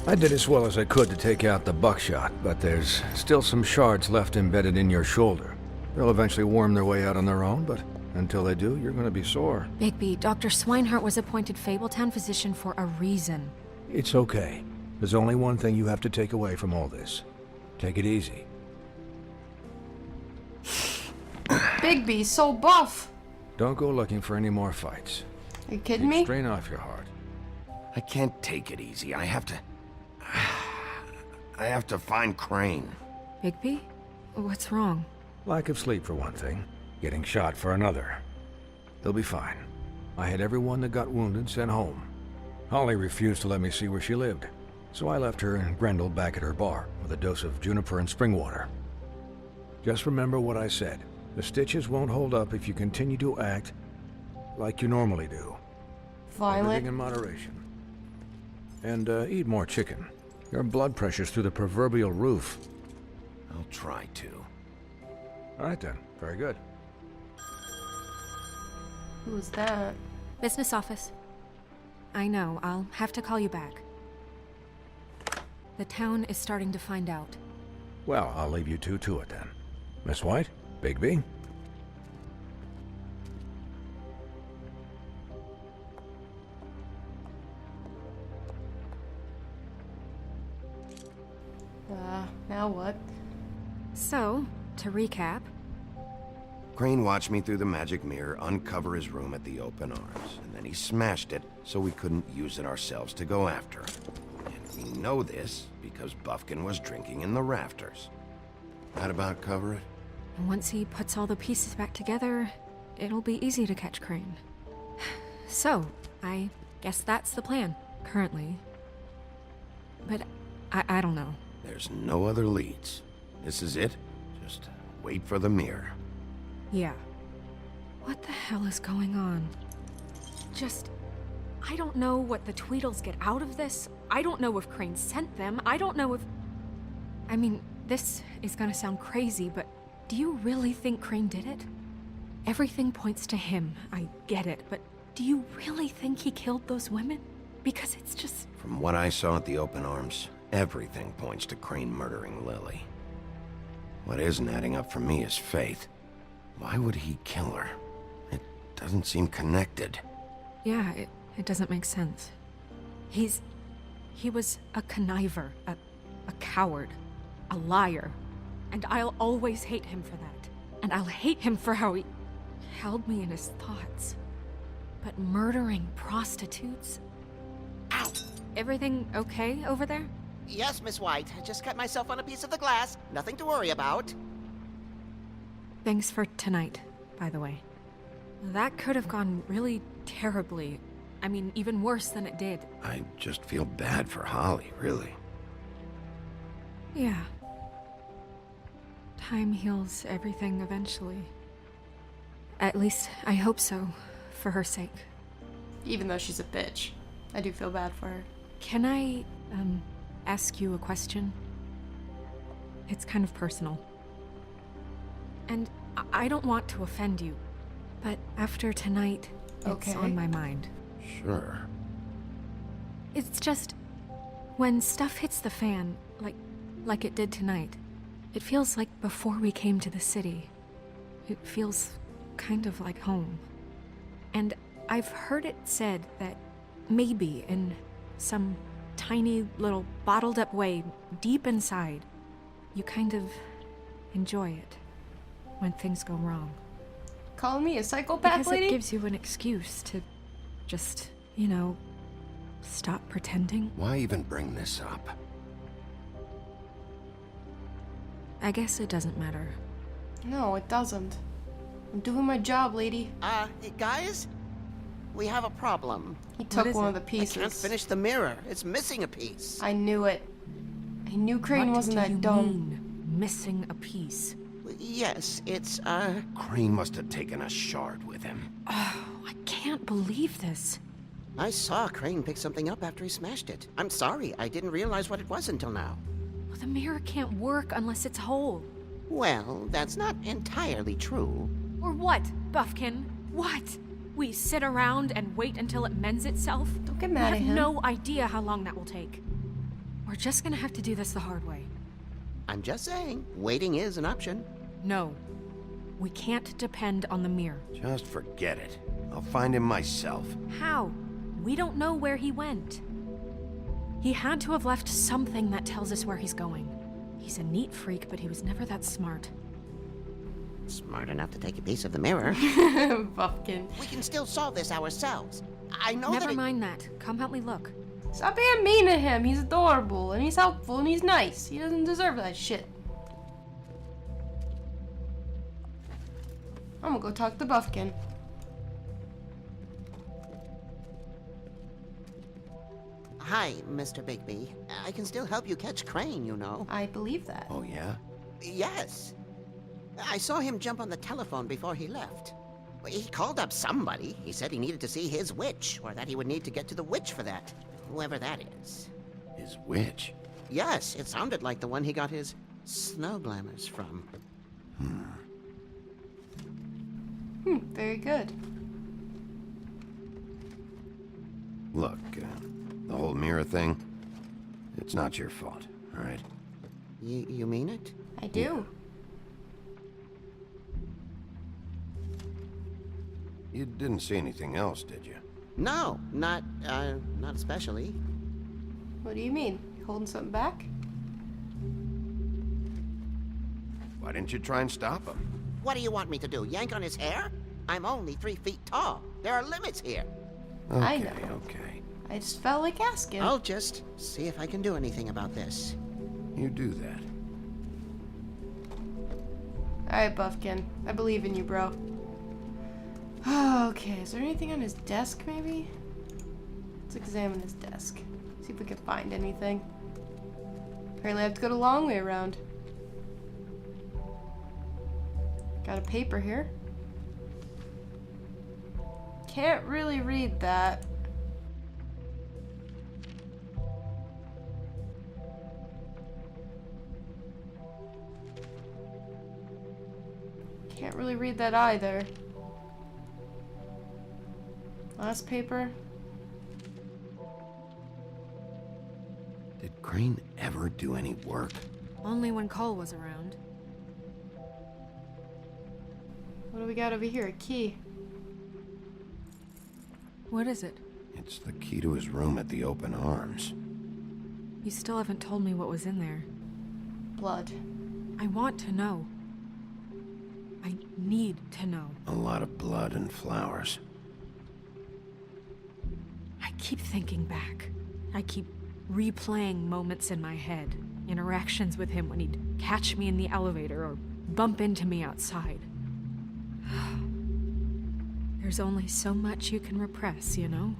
I did as well as I could to take out the buckshot, but there's still some shards left embedded in your shoulder. They'll eventually worm their way out on their own, but until they do, you're gonna be sore. Bigby, Dr. Swinehart was appointed Fabletown physician for a reason. It's okay. There's only one thing you have to take away from all this. Take it easy. Bigby's so buff. Don't go looking for any more fights. Are you kidding Keep me? strain off your heart. I can't take it easy. I have to find Crane. Bigby? What's wrong? Lack of sleep for one thing. Getting shot for another. They'll be fine. I had everyone that got wounded sent home. Holly refused to let me see where she lived, so I left her and Grendel back at her bar with a dose of juniper and spring water. Just remember what I said. The stitches won't hold up if you continue to act like you normally do. Violent. Everything in moderation. And eat more chicken. Your blood pressure's through the proverbial roof. I'll try to. All right then. Very good. Who's that? Business office. I know, I'll have to call you back. The town is starting to find out. Well, I'll leave you two to it then. Miss White? Bigby? Now what? So, to recap, Crane watched me through the magic mirror uncover his room at the open arms, and then he smashed it so we couldn't use it ourselves to go after him. And we know this because Buffkin was drinking in the rafters. That about cover it? and once he puts all the pieces back together, it'll be easy to catch Crane. So, I guess that's the plan, currently. But I don't know. There's no other leads. This is it. Just wait for the mirror. Yeah. What the hell is going on? I don't know what the Tweedles get out of this. I don't know if Crane sent them. I don't know if... I mean, this is gonna sound crazy, but do you really think Crane did it? Everything points to him, I get it, but do you really think he killed those women? Because it's just... From what I saw at the open arms, everything points to Crane murdering Lily. What isn't adding up for me is Faith. Why would he kill her? It doesn't seem connected. Yeah, it doesn't make sense. He was a conniver, a coward, a liar. And I'll always hate him for that. And I'll hate him for how he held me in his thoughts. But murdering prostitutes? Ow! Everything okay over there? Yes, Miss White. I just cut myself on a piece of the glass. Nothing to worry about. Thanks for tonight, by the way. That could have gone really terribly. I mean, even worse than it did. I just feel bad for Holly, really. Yeah. Time heals everything eventually. At least, I hope so, for her sake. Even though she's a bitch. I do feel bad for her. Can I, ask you a question? It's kind of personal. And I don't want to offend you, but after tonight, Okay. it's on my mind. Sure. It's just, when stuff hits the fan, like it did tonight, it feels like before we came to the city. It feels kind of like home. And I've heard it said that maybe in some tiny little bottled up way deep inside, you kind of enjoy it when things go wrong. Calling me a psychopath, Because lady? it gives you an excuse to just, stop pretending. Why even bring this up? I guess it doesn't matter. No, it doesn't. I'm doing my job, lady. Guys? We have a problem. He took is one it? of the pieces. I can't finish the mirror. It's missing a piece. I knew it. I knew Crane What wasn't do that you dumb. mean, missing a piece? Yes, it's, Crane must have taken a shard with him. Oh, I can't believe this. I saw Crane pick something up after he smashed it. I'm sorry, I didn't realize what it was until now. Well, the mirror can't work unless it's whole. Well, that's not entirely true. Or what, Buffkin? What? We sit around and wait until it mends itself? Don't get We mad have at him. no idea how long that will take. We're just gonna have to do this the hard way. I'm just saying, waiting is an option. No. We can't depend on the mirror. Just forget it. I'll find him myself. How? We don't know where he went. He had to have left something that tells us where he's going. He's a neat freak, but he was never that smart. Smart enough to take a piece of the mirror. Buffkin. We can still solve this ourselves. I know Never that mind that. Come help me look. Stop being mean to him. He's adorable, and he's helpful, and he's nice. He doesn't deserve that shit. I'm gonna go talk to Buffkin. Hi, Mr. Bigby. I can still help you catch Crane, you know. I believe that. Oh, yeah? Yes. I saw him jump on the telephone before he left. He called up somebody. He said he needed to see his witch, or that he would need to get to the witch for that. Whoever that is. His witch? Yes, it sounded like the one he got his snow glamours from. Very good. Look, the whole mirror thing, it's not your fault, all right? You mean it? I do. You didn't see anything else, did you? No, not especially. What do you mean? You holding something back? Why didn't you try and stop him? What do you want me to do? Yank on his hair? I'm only 3 feet tall. There are limits here. I Okay, know. okay. I just felt like asking. I'll just see if I can do anything about this. You do that. Alright, Buffkin. I believe in you, bro. Okay, is there anything on his desk, maybe? Let's examine his desk. See if we can find anything. Apparently I have to go the long way around. Got a paper here. Can't really read that. Can't really read that either. Last paper. Did Crane ever do any work? Only when Cole was around. What do we got over here? A key. What is it? It's the key to his room at the Open Arms. You still haven't told me what was in there. Blood. I want to know. I need to know. A lot of blood and flowers. I keep thinking back. I keep replaying moments in my head. Interactions with him when he'd catch me in the elevator or bump into me outside. There's only so much you can repress, you know?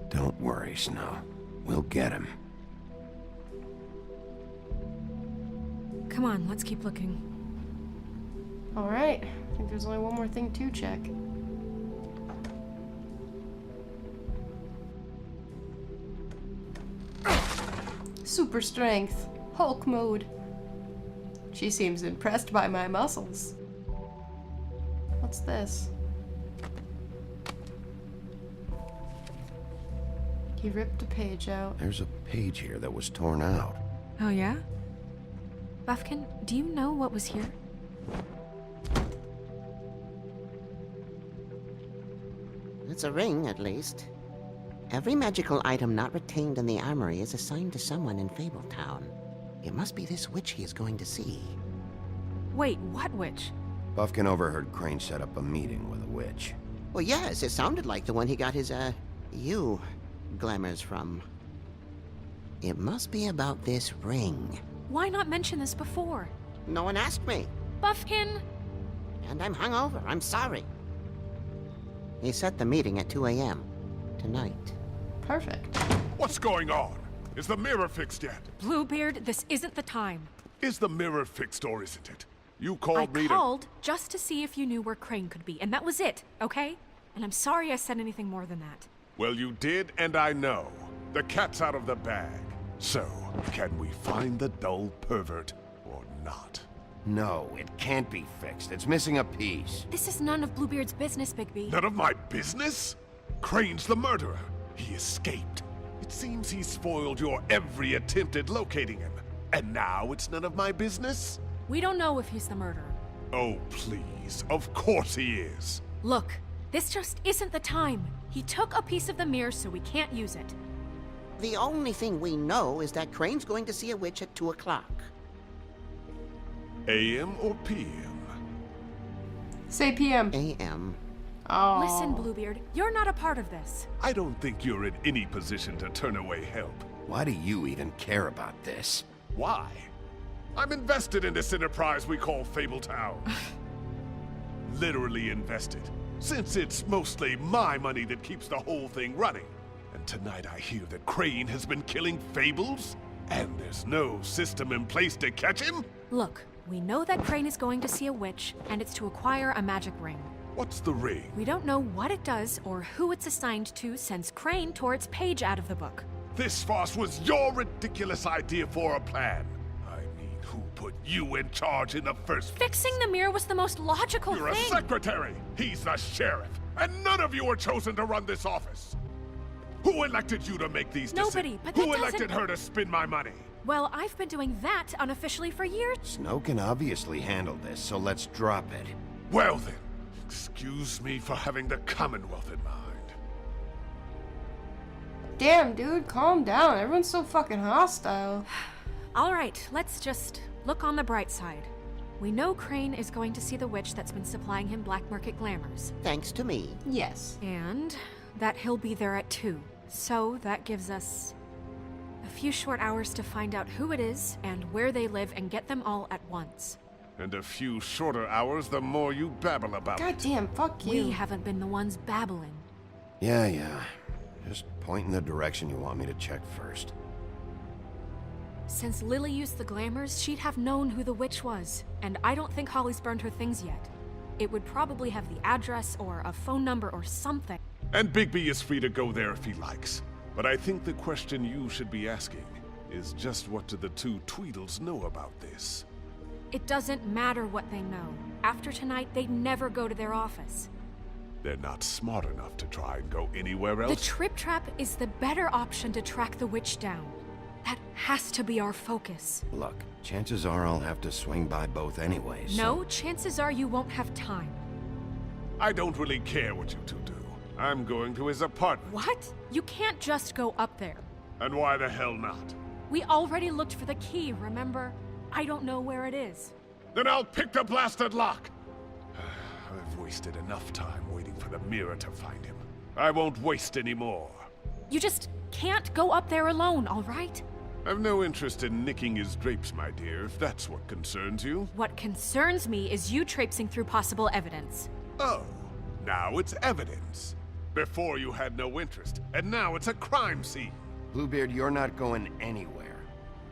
Don't worry, Snow. We'll get him. Come on, let's keep looking. Alright. I think there's only one more thing to check. Super strength. Hulk mode. She seems impressed by my muscles. What's this? He ripped a page out. There's a page here that was torn out. Oh, yeah? Buffkin, do you know what was here? It's a ring, at least. Every magical item not retained in the armory is assigned to someone in Fabletown. It must be this witch he is going to see. Wait, what witch? Buffkin overheard Crane set up a meeting with a witch. Well, yes, it sounded like the one he got his, glamours from. It must be about this ring. Why not mention this before? No one asked me, Buffkin! and I'm hungover. I'm sorry. He set the meeting at 2 a.m. tonight. Perfect. What's going on? Is the mirror fixed yet? Bluebeard, this isn't the time. Is the mirror fixed or isn't it? You I called me to... called just to see if you knew where Crane could be, and that was it, okay? And I'm sorry I said anything more than that. Well, you did, and I know. The cat's out of the bag. So, can we find the dull pervert or not? No, it can't be fixed. It's missing a piece. This is none of Bluebeard's business, Bigby. None of my business? Crane's the murderer. He escaped. It seems he spoiled your every attempt at locating him. And now it's none of my business? We don't know if he's the murderer. Oh, please. Of course he is. Look, this just isn't the time. He took a piece of the mirror, so we can't use it. The only thing we know is that Crane's going to see a witch at 2 o'clock. AM or PM? Say PM. A.M. Oh. Listen, Bluebeard, you're not a part of this. I don't think you're in any position to turn away help. Why do you even care about this? Why? I'm invested in this enterprise we call Fabletown. Literally invested, since it's mostly my money that keeps the whole thing running. And tonight I hear that Crane has been killing Fables, and there's no system in place to catch him? Look, we know that Crane is going to see a witch, and it's to acquire a magic ring. What's the ring? We don't know what it does or who it's assigned to since Crane tore its page out of the book. This farce was your ridiculous idea for a plan. I mean, who put you in charge in the first place? Fixing the mirror was the most logical You're a thing. secretary! He's the sheriff! And none of you were chosen to run this office! Who elected you to make these decisions? Nobody, but that Who doesn't- elected her to spend my money? Well, I've been doing that unofficially for years. Snow can obviously handle this, so let's drop it. Well then, excuse me for having the Commonwealth in mind. Damn, dude, calm down. Everyone's so fucking hostile. All right, let's just look on the bright side. We know Crane is going to see the witch that's been supplying him black market glamours. Thanks to me. Yes. And that he'll be there at 2. So that gives us a few short hours to find out who it is and where they live and get them all at once. And a few shorter hours, the more you babble about God it. damn, fuck you. We haven't been the ones babbling. Yeah. Just point in the direction you want me to check first. Since Lily used the glamours, she'd have known who the witch was, and I don't think Holly's burned her things yet. It would probably have the address or a phone number or something. And Bigby is free to go there if he likes. But I think the question you should be asking is just what do the two Tweedles know about this? It doesn't matter what they know. After tonight, they'd never go to their office. They're not smart enough to try and go anywhere The else? Trip Trap is the better option to track the witch down. That has to be our focus. Look, chances are I'll have to swing by both anyways. No, chances are you won't have time. I don't really care what you two do. I'm going to his apartment. What? You can't just go up there. And why the hell not? We already looked for the key, remember? I don't know where it is. Then I'll pick the blasted lock! I've wasted enough time waiting for the mirror to find him. I won't waste any more. You just can't go up there alone, all right? I've no interest in nicking his drapes, my dear, if that's what concerns you. What concerns me is you traipsing through possible evidence. Oh, now it's evidence. Before you had no interest, and now it's a crime scene. Bluebeard, you're not going anywhere.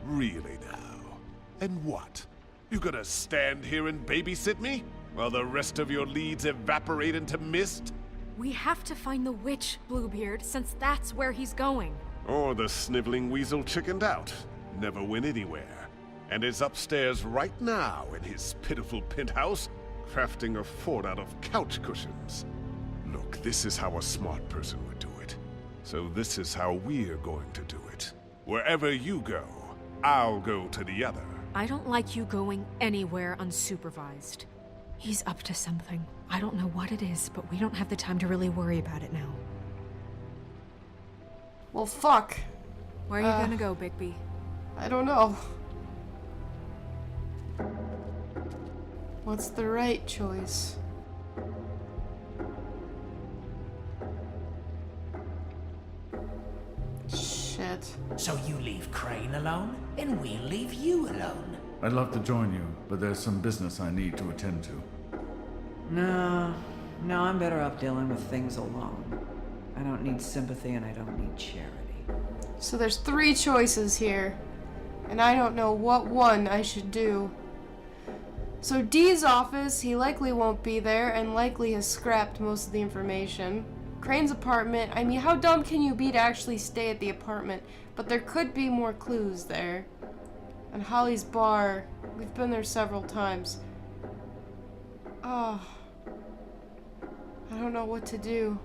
Really now? And what? You gonna stand here and babysit me? While the rest of your leads evaporate into mist? We have to find the witch, Bluebeard, since that's where he's going. Or the sniveling weasel chickened out, never went anywhere, and is upstairs right now in his pitiful penthouse, crafting a fort out of couch cushions. Look, this is how a smart person would do it. So this is how we're going to do it. Wherever you go, I'll go to the other. I don't like you going anywhere unsupervised. He's up to something. I don't know what it is, but we don't have the time to really worry about it now. Well, fuck. Where are you gonna go, Bigby? I don't know. What's the right choice? Shit. So you leave Crane alone, and we'll leave you alone. I'd love to join you, but there's some business I need to attend to. No, I'm better off dealing with things alone. I don't need sympathy and I don't need charity. So there's 3 choices here, and I don't know what one I should do. So Dee's office, he likely won't be there and likely has scrapped most of the information. Crane's apartment, I mean, how dumb can you be to actually stay at the apartment? But there could be more clues there. And Holly's bar, we've been there several times. Oh, I don't know what to do.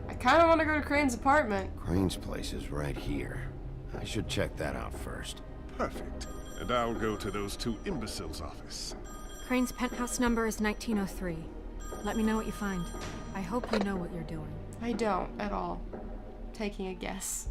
I kind of want to go to Crane's apartment. Crane's place is right here. I should check that out first. Perfect. And I'll go to those two imbeciles' office. Crane's penthouse number is 1903. Let me know what you find. I hope you know what you're doing. I don't at all. Taking a guess.